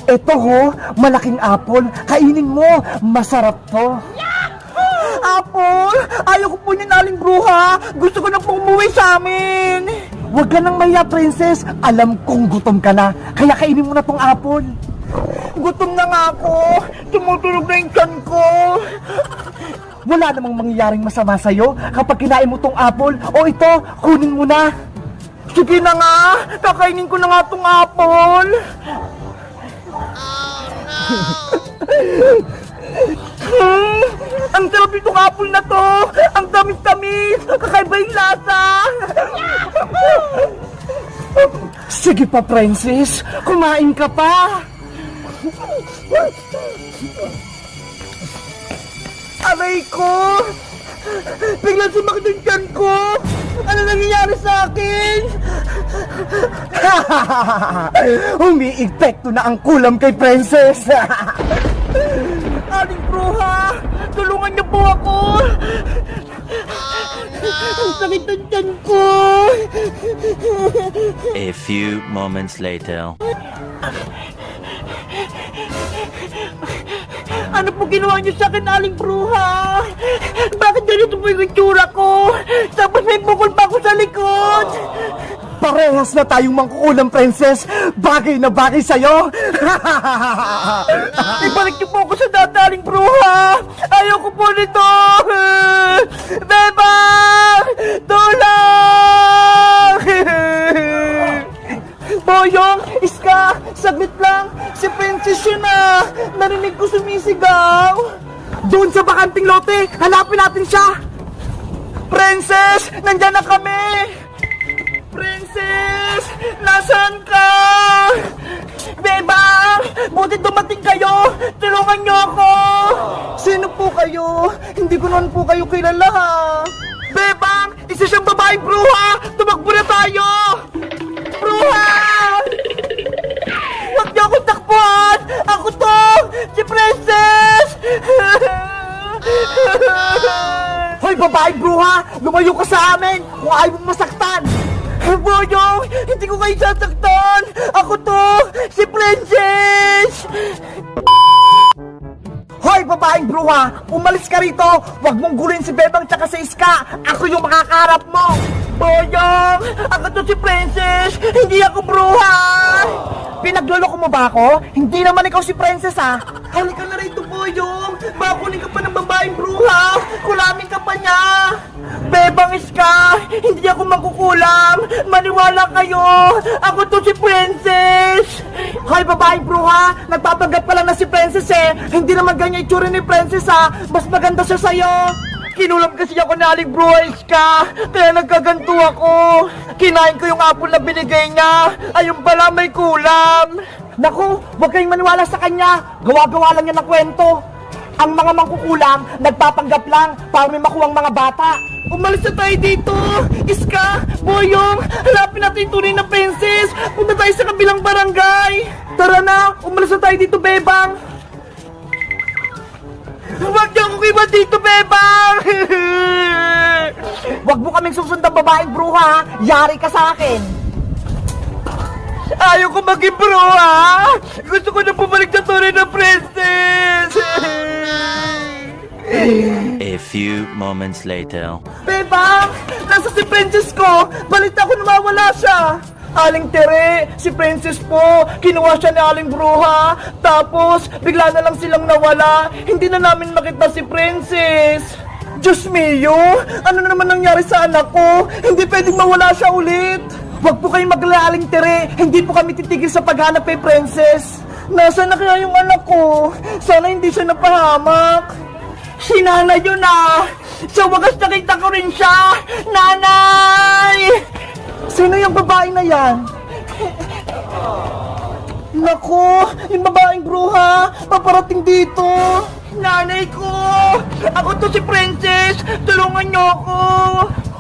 Ito ho, malaking apple. Kainin mo, masarap to. Apple! Ayaw ko po niyan, Aling Bruha! Gusto ko na pong umuwi sa amin! Huwag ka nang mahiya, Princess. Alam kong gutom ka na, kaya kainin mo na tong apple. Gutom na nga ako. Tumutunog na yung tiyan ko. Wala namang mangyayaring masama sa'yo kapag kinain mo tong apple. O ito, kunin mo na. Sige na nga, kakainin ko na nga tong apple. Ang sarap itong apple na to. Ang tamis-tamis. Kakaiba yung lasa. Sige pa, Princess. Kumain ka pa. Aray ko! Biglang sumakit yung tiyan ko! Ano nangyayari sa akin? Umiipekto na ang kulam kay Princess! Aling Bruha! Tulungan niyo po ako! Ang sakit ng tiyan ko! A few moments later. Ano po ginawa niyo sa akin, Aling Bruha? Bakit ganito po yung itsura ko? Tapos may bukol pa ako sa likod! Parehas na tayong mangkukulam, Princess! Bagay na bagay sa'yo! Ibalik niyo po ako sa dati, Aling Bruha! Ayoko po nito! Bebang! Tulong! Boyong! Iska! Saglit lang! Si Princess yun na! Narinig ko sumisigaw! Doon sa bakanting lote! Hanapin natin siya! Princess! Nandyan na kami! Princess! Nasaan ka? Bebang! Buti dumating kayo! Tulungan niyo ako! Sino po kayo? Hindi ko naman po kayo kilala ha! Bebang! Isa siyang babaeng bruha! Tumakbo na tayo! Bruha! Huwag niyo akong takbuhan! Ako to! Si Princess! Hoy, babaeng bruha! Lumayo ka sa amin kung ayaw mong masaktan! Boyong! Hindi ko kayo sasaktan! Ako to! Si Princess! Hoy, babaeng bruha! Umalis ka rito! Huwag mong gulin si Bebang tsaka si Iska! Ako yung makakaharap mo! Boyong! Ako to si Princess! Hindi ako bruha! Pinagloloko mo ba ako? Hindi naman ikaw si Princess ha! Halika na rito, Boyong! Bakunin ka pa ng babaeng bruha! Kulamin ka pa niya! Bebang Iska! Hindi ako magkukulam! Maniwala kayo! Ako to si Princess! Hoy, babaeng bruha! Nagpapanggap ka lang na si Princess eh! Hindi naman ganyan itsura ni Princess ha! Mas maganda siya sa'yo! Kinulam kasi ako na Aling Bruha, Iska! Kaya nagkaganto ako! Kinain ko yung apple na binigay niya! Ayun pala, may kulam! Naku! Huwag kayong maniwala sa kanya! Gawa-gawa lang yan ng kwento! Ang mga mangkukulam, nagpapanggap lang para may makuwang mga bata! Umalis na tayo dito! Iska! Boyong! Hanapin natin yung tunay na Princess! Punta tayo sa kabilang barangay! Tara na! Umalis na tayo dito, Bebang! Huwag niyo akong iba dito, Bebang! Huwag mo kaming susundang babaeng bruha! Yari ka sa akin! Ayaw ko maging bruha! Gusto ko na bumalik sa tunay na Princess! A few moments later. Bebang! Nasa si Princess ko! Balita ko nawawala siya! Aling Tere, si Princess po, kinuha siya ni Aling Bruha, tapos bigla na lang silang nawala, hindi na namin makita si Princess. Diyos mio, ano na naman nangyari sa anak ko? Hindi pwedeng mawala siya ulit. Huwag po kayong maglala, Aling Tere, hindi po kami titigil sa paghanap kay Princess. Nasaan na kaya yung anak ko? Sana hindi siya napahamak. Si Nanay yun ah! Sa wagas nakita ko rin siya! Nanay! Sino yung babae na yan? Naku! Yung babaeng bruha! Paparating dito! Nanay ko! Ako to si Princess! Tulungan niyo ako!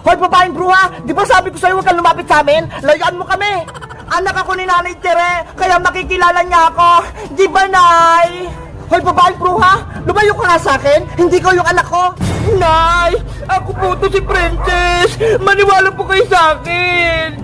Hoy, babaeng bruha! Di ba sabi ko sa'yo huwag kang lumapit sa amin? Layuan mo kami! Anak ako ni Nanay Tere! Kaya makikilala niya ako! Di ba, Nay? Hoy, babaeng bruha! Lumayo ka nga sa akin! Hindi ko yung anak ko! Nay! Ako po to si Princess! Maniwala po kayo sa akin!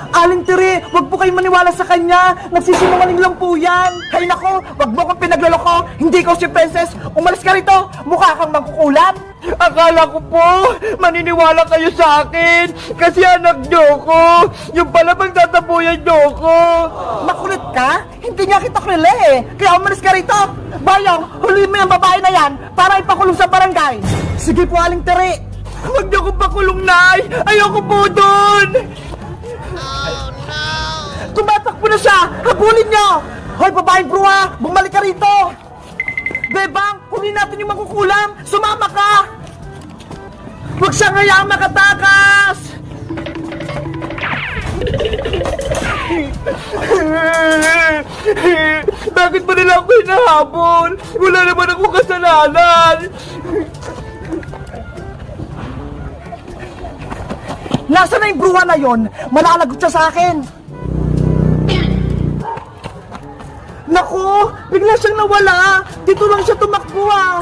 Aling Tere, wag po kayong maniwala sa kanya. Nagsisinungaling lang po yan. Hay nako, wag mo kong pinagloloko. Hindi ko si Princess. Umalis ka rito. Mukha kang mangkukulam. Akala ko po, maniniwala kayo sa akin. Kasi anak niyo ko. Yung pala magtatabuyan niyo ko. Makulit ka? Hindi niya kita kilala eh. Kaya umalis ka rito. Bayong, huliin mo yung babae na yan para ipakulong sa barangay. Sige po, Aling Tere. Huwag niyo kong pakulong, Nay. Ayoko po doon. Tumatakbo na siya! Habulin niyo! Hoy, babaeng bruha! Bumalik ka rito! Bebang, kunin natin yung mangkukulam! Sumama ka! Huwag siyang hayaang makatakas! Bakit ba nila ako hinahabol? Wala naman akong kasalanan! Nasaan na yung bruha na yon? Malalagot siya sa akin! Naku! Bigla siyang nawala! Dito lang siya tumakbo ah!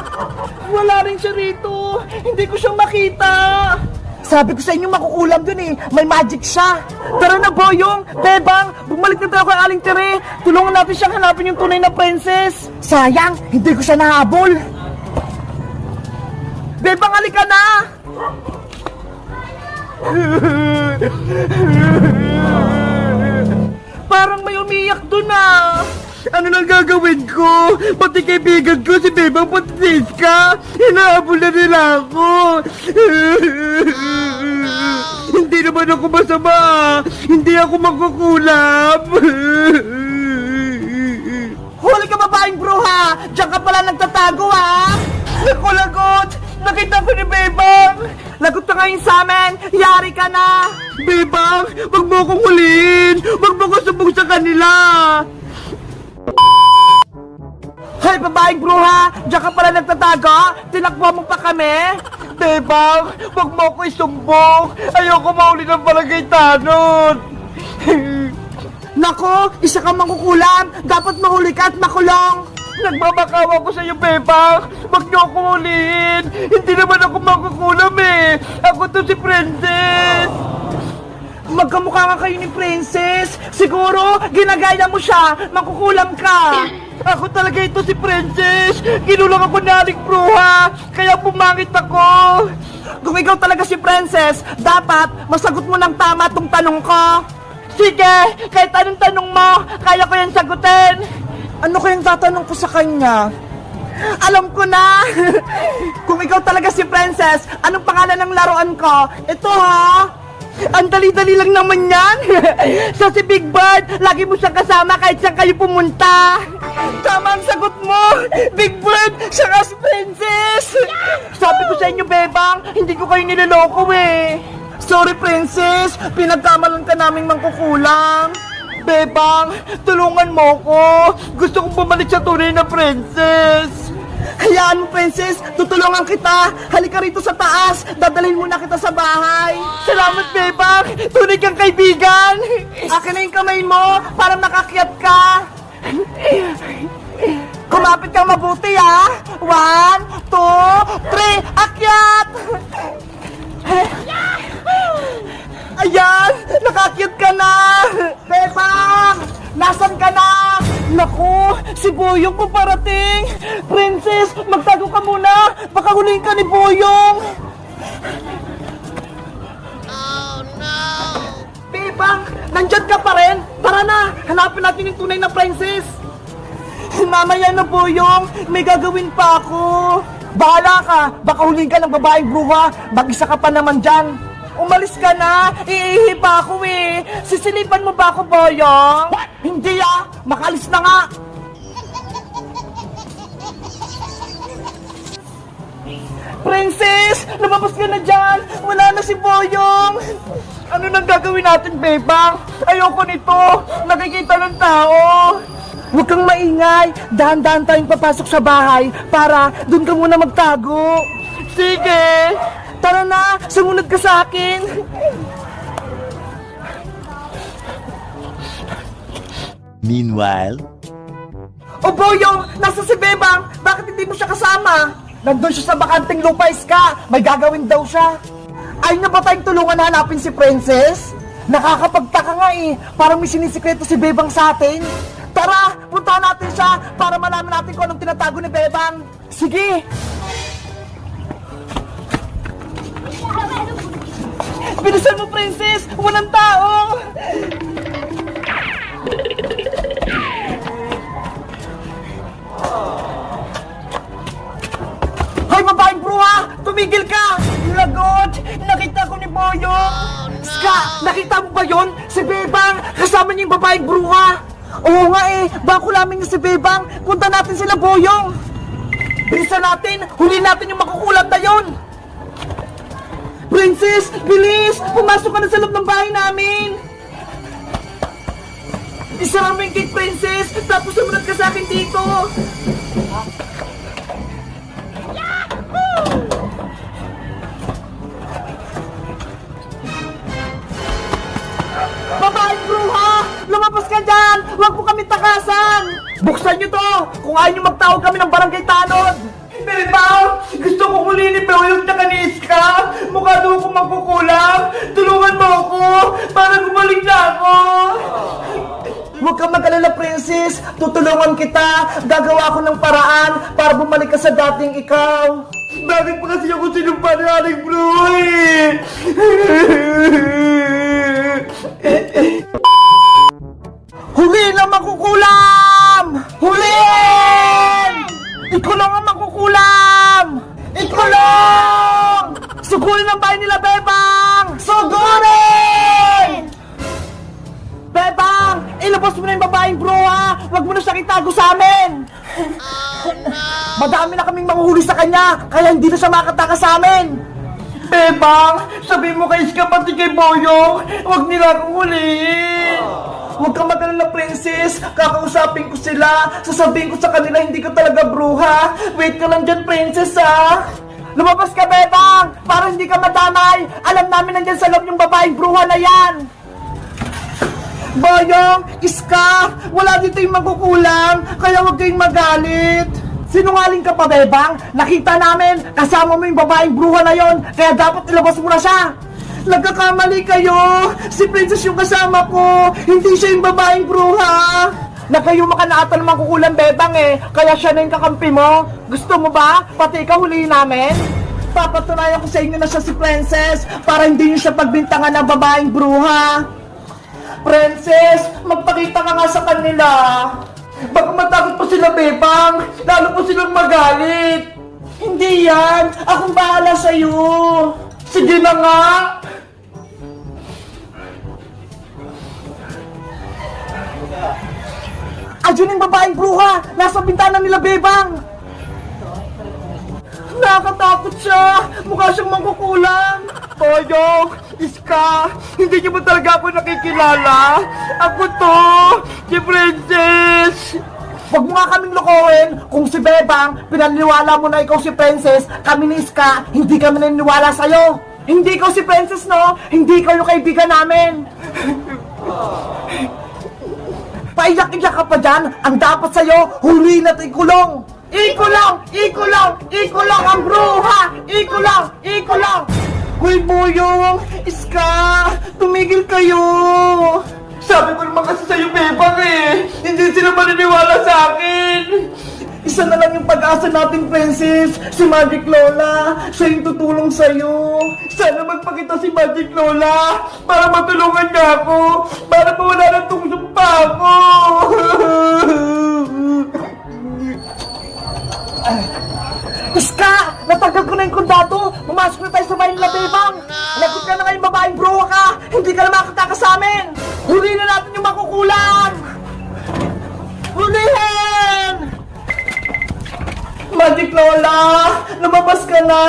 Wala rin siya rito! Hindi ko siya makita! Sabi ko sa inyo makukulam dun eh! May magic siya! Tara na, Boyong! Bebang! Bumalik na tayo kay Aling Tere! Tulungan natin siyang hanapin yung tunay na princess! Sayang! Hindi ko siya nahabol! Bebang, halika na! Parang may umiyak dun ah! Ano nang gagawin ko? Pati kaibigan ko si Bebang Patriska, hinahabol na nila ako. Hindi naman ako masama. Hindi ako magkukulam. Huli ka, babaeng bruha! Diyan ka pala nagtatago ha! Naku, lagot! Nakita ko ni Bebang! Lagot ka ngayon sa amin! Yari ka na! Bebang! Wag mo akong huliin! Wag mo ko subog sa kanila! Hay, babaeng bruha! Diyan ka pala nagtatago? Tinakbo mo pa kami? Bebang! Wag mo ako isumbong! Ayoko mahuli ng barangay tanod! Nako! Isa kang mangkukulam! Dapat mahuli ka at makulong! Nagmamakaw ako sa iyo, Bebang! Wag niyo ako huliin! Hindi naman ako mangkukulam eh! Ako to si Princess! Magkamukha nga kayo ni Princess! Siguro, ginagaya mo siya! Mangkukulam ka! Ako talaga ito si Princess! Ginulang ako ni Aling Bruha! Kaya pumangit ako! Kung ikaw talaga si Princess, dapat masagot mo ng tama tong tanong ko! Sige! Kahit anong tanong mo, kaya ko yan sagutin! Ano kayang tatanong ko sa kanya? Alam ko na! Kung ikaw talaga si Princess, anong pangalan ng laruan ko? Ito ha! Ang dali-dali lang naman yan! Sa si Big Bird, lagi mo siyang kasama kahit saan kayo pumunta! Tama ang sagot mo! Big Bird, siya ka si Princess! Sabi ko sa inyo, Bebang, hindi ko kayo niloloko eh! Sorry, Princess! Pinagkamalan ka naming mangkukulang! Bebang, tulungan mo ko! Gusto kong bumalik sa tunay na princess! Hayaan mo, Princess! Tutulungan kita! Halika rito sa taas! Dadalhin muna kita sa bahay! Salamat, Bebang! Tunay kang kaibigan! Akin na yung kamay mo para makakyat ka! Kumapit kang mabuti, ha! 1, 2, 3, akyat! Ayan! Nakakyat ka na! Bebang! Nasaan ka na? Naku! Si Boyong paparating! Princess! Magtago ka muna! Baka huliin ka ni Boyong! Oh no! Bebang! Nandyan ka pa rin! Tara na! Hanapin natin yung tunay na princess! Mamaya na, Boyong! May gagawin pa ako! Bahala ka! Baka huliin ka ng babaeng bruha! Mag-isa ka pa naman dyan! Umalis ka na! Iihi pa ako eh! Sisilipan mo ba ako, Boyong? What? Hindi ah! Makalis na nga! Princess! Lumabas ka na dyan! Wala na si Boyong! Ano nang gagawin natin, Bebang? Ayoko nito! Nakikita ng tao! Huwag kang maingay! Dahan-dahan tayong papasok sa bahay para doon ka muna magtago! Sige! Tara na! Sumunod ka sa akin! Meanwhile, O Boyong! Nasa si Bebang! Bakit hindi mo siya kasama? Nandun siya sa bakanting lupa, Iska! May gagawin daw siya! Ayaw na ba tayong tulungan hanapin si Princess? Nakakapagtaka nga eh. Parang may sinisikreto si Bebang sa atin. Tara, puntahan natin siya para malaman natin kung anong tinatago ni Bebang. Sige! Bilisan mo, Princess! Walang tao! Hoy, babaeng bruha! Tumigil ka! Lagot! Nakita ko ni Boyong! Ska! Nakita mo ba yun? Si Bebang! Kasama niya yung babaeng bruha! Oo nga eh! Bako namin niya si Bebang! Punta natin sila, Boyong! Bilisan natin! Huli natin yung makukulat na yun! Princess! Bilis! Pumasok ka na sa loob ng bahay namin! Isara mo yung gate, Princess! Tapos sumunod ka sa akin dito! Babaeng bruha! Lumabas ka dyan! Huwag mo kami takasan! Buksan nyo to! Kung ayaw nyo magtawag kami ng barangay tanod! Bebang! Gusto ko huli ni Boyong na Iska! Mukha doon ko magkukulang! Tulungan mo ako! Para gumaling na ako! Huwag kang mag-alala, Princess! Tutulungan kita! Gagawa ko ng paraan para bumalik ka sa dating ikaw! Bakit pa kasi ako sinumpa ni Aling Blue? Huli na makukulam! Huliin! Ikulong ang makukulam! Ikulong! Sugurin ang bahay nila, Bebang! Sugurin! Bebang! Ilabas mo na yung babaeng bruha! Huwag mo na siyang itago sa amin! Madami na kaming manguhuli sa kanya, kaya hindi na siya makatakas sa amin! Bebang! Sabihin mo kay Iska pati kay Boyong, huwag nila akong huliin! Huwag kang mag-alala, Princess! Kakausapin ko sila! Sasabihin ko sa kanila hindi ko talaga bruha! Wait ka lang dyan, Princess, ha! Lumabas ka, Bebang! Para hindi ka madamay! Alam namin nandyan sa loob yung babaeng bruha na yan! Boyong! Iska! Wala dito yung magkukulang! Kaya huwag kayong magalit! Sinungaling ka pa, Bebang! Nakita namin! Kasama mo yung babaeng bruha na yon, kaya dapat ilabas mo na siya! Nagkakamali kayo! Si Princess yung kasama ko! Hindi siya yung babaeng bruha! Nagkayo makanaatan naman kukulang, Bebang eh! Kaya siya na yung kakampi mo! Gusto mo ba? Pati ikaw huliin namin? Papatunayan ko sa inyo na siya si Princess para hindi niyo siya pagbintangan ng babaeng bruha! Princess, magpakita ka nga sa kanila! Baka matakot pa sila, Bebang! Lalo pa silang magalit! Hindi yan! Akong bahala sa'yo! Sige na nga! Ayun yung babaeng bruha! Nasa bintana nila, Bebang! Nakakatakot siya! Mukha siyang mangkukulang! Boyong! Iska! Hindi niyo ba talaga ako nakikilala? Ako to! Si Princess! Huwag mo nga kaming lokohin! Kung si Bebang, pinaniwala mo na ikaw si Princess, kami ni Iska, hindi kami naniniwala sa'yo! Hindi ikaw si Princess, no? Hindi ikaw yung kaibigan namin! Paiyak-iyak ka pa dyan! Ang dapat sa'yo, huliin at ikulong! Ikulong! Ikulong! Ikulong ang bruha! Ikulong! Ikulong! Hoy, Boyong! Iska! Tumigil kayo! Sabi ko naman kasi sa'yo, Bebang eh! Hindi sila maniniwala sa akin! Isa na lang yung pag-asa natin, Princess! Si Magic Lola! Siya yung tutulong sa'yo! Sana magpakita si Magic Lola! Para matulungan niya ako! Para mawala na itong sumpa ako! Iska! Natanggal ko na yung kundado! Pumasok na tayo sa bahay nila, Bebang! Lagot ka na ngayong babaeng bruha ka! Hindi ka na makatakas sa amin! Huli na natin yung makukulang! Hulihin! Magic Lola! Lumabas ka na!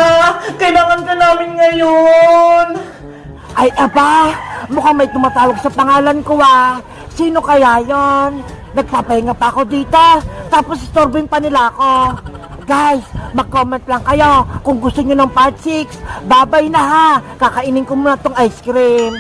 Kailangan ka namin ngayon! Ay, aba! Mukhang may tumatawag sa pangalan ko, ah! Sino kaya yon? Nagpapahinga pa ako dito, tapos istorboin pa nila ako. Guys, mag-comment lang kayo kung gusto nyo ng part 6. Babay na ha! Kakainin ko muna tong ice cream.